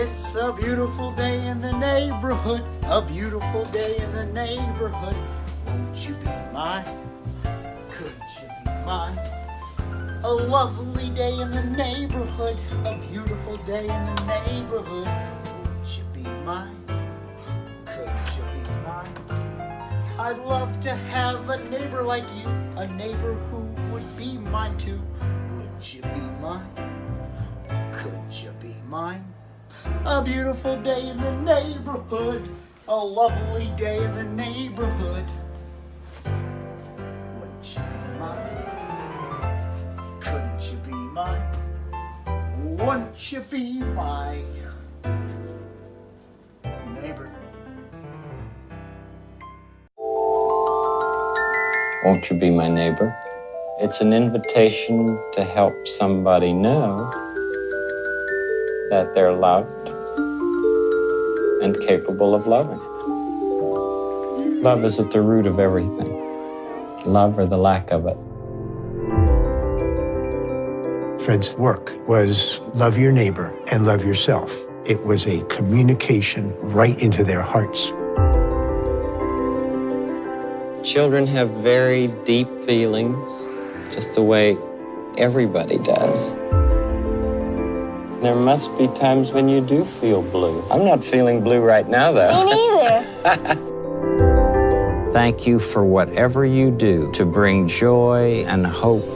It's a beautiful day in the neighborhood, a beautiful day in the neighborhood. Won't you be mine? Could you be mine? A lovely day in the neighborhood, a beautiful day in the neighborhood. Won't you be mine? Could you be mine? I'd love to have a neighbor like you, a neighbor who would be mine too. Would you be mine? Could you be mine? A beautiful day in the neighborhood, a lovely day in the neighborhood. Wouldn't you be mine? Couldn't you be mine? Wouldn't you be my neighbor? Won't you be my neighbor? It's an invitation to help somebody know that they're loved and capable of loving. Love is at the root of everything. Love or the lack of it. Fred's work was love your neighbor and love yourself. It was a communication right into their hearts. Children have very deep feelings, just the way everybody does. There must be times when you do feel blue. I'm not feeling blue right now, though. Me neither. Thank you for whatever you do to bring joy and hope,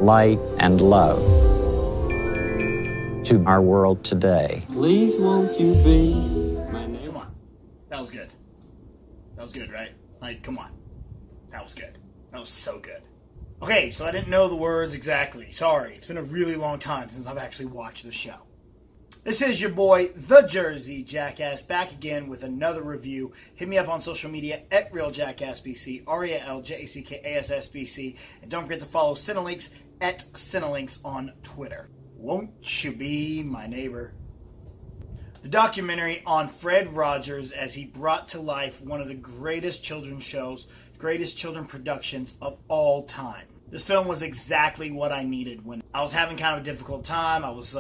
light and love to our world today. Please won't you be my neighbor? Come on. That was good. That was good, right? Like, come on. That was good. That was so good. Okay, so I didn't know the words exactly. Sorry, it's been a really long time since I've actually watched the show. This is your boy, the Jersey Jackass, back again with another review. Hit me up on social media at RealJackassBC, RealJackassBC, and don't forget to follow Cinelinx at Cinelinx on Twitter. Won't you be my neighbor? The documentary on Fred Rogers as he brought to life one of the greatest children's shows, greatest children productions of all time. This film was exactly what I needed when I was having kind of a difficult time. I was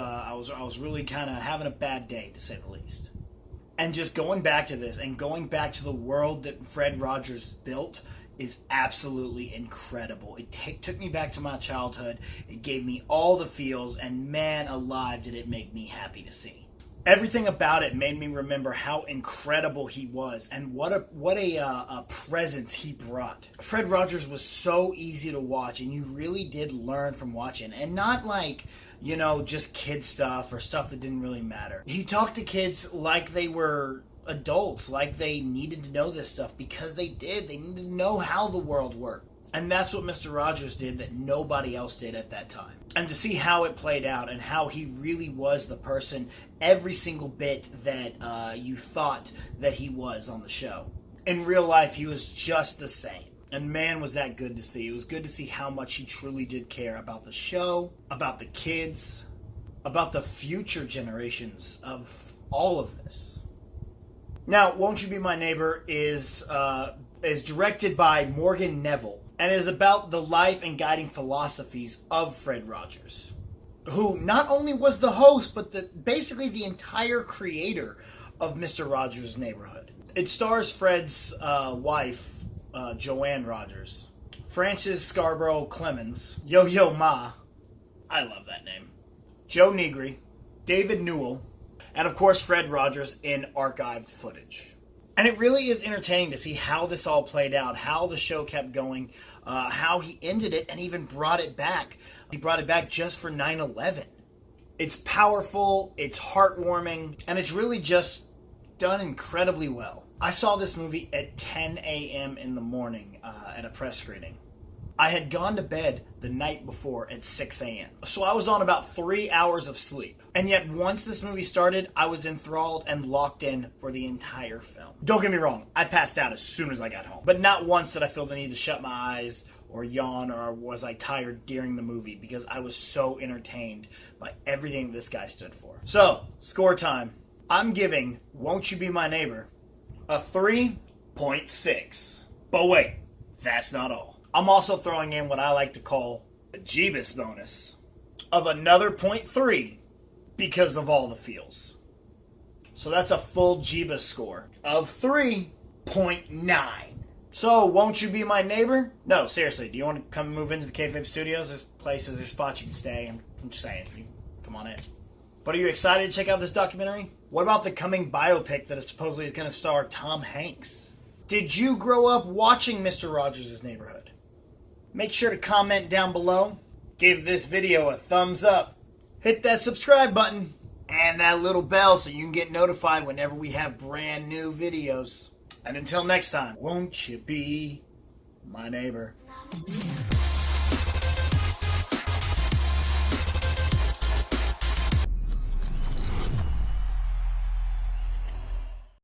really kind of having a bad day, to say the least. And just going back to this and going back to the world that Fred Rogers built is absolutely incredible. It took me back to my childhood. It gave me all the feels, and man alive did it make me happy to see. Everything about it made me remember how incredible he was and what a presence he brought. Fred Rogers was so easy to watch, and you really did learn from watching. And not like, you know, just kid stuff or stuff that didn't really matter. He talked to kids like they were adults, like they needed to know this stuff, because they did. They needed to know how the world worked. And that's what Mr. Rogers did that nobody else did at that time. And to see how it played out and how he really was the person, every single bit that you thought that he was on the show. In real life, he was just the same. And man, was that good to see. It was good to see how much he truly did care about the show, about the kids, about the future generations of all of this. Now, Won't You Be My Neighbor is directed by Morgan Neville, and is about the life and guiding philosophies of Fred Rogers, who not only was the host, but basically the entire creator of Mr. Rogers' Neighborhood. It stars Fred's wife, Joanne Rogers, Frances Scarborough Clemens, Yo-Yo Ma, I love that name, Joe Negri, David Newell, and of course Fred Rogers in archived footage. And it really is entertaining to see how this all played out, how the show kept going, how he ended it and even brought it back. He brought it back just for 9/11. It's powerful, it's heartwarming, and it's really just done incredibly well. I saw this movie at 10 a.m. in the morning at a press screening. I had gone to bed the night before at 6 a.m. So I was on about 3 hours of sleep. And yet once this movie started, I was enthralled and locked in for the entire film. Don't get me wrong, I passed out as soon as I got home. But not once did I feel the need to shut my eyes or yawn or was I tired during the movie, because I was so entertained by everything this guy stood for. So, score time. I'm giving Won't You Be My Neighbor a 3.6. But wait, that's not all. I'm also throwing in what I like to call a Jeebus bonus of another 0.3 because of all the feels. So that's a full Jeeba score of 3.9. So, won't you be my neighbor? No, seriously, do you want to come move into the Kayfabe Studios? There's places, there's spots you can stay. I'm just saying, come on in. But are you excited to check out this documentary? What about the coming biopic that supposedly is going to star Tom Hanks? Did you grow up watching Mr. Rogers' Neighborhood? Make sure to comment down below. Give this video a thumbs up. Hit that subscribe button and that little bell so you can get notified whenever we have brand new videos. And until next time, won't you be my neighbor?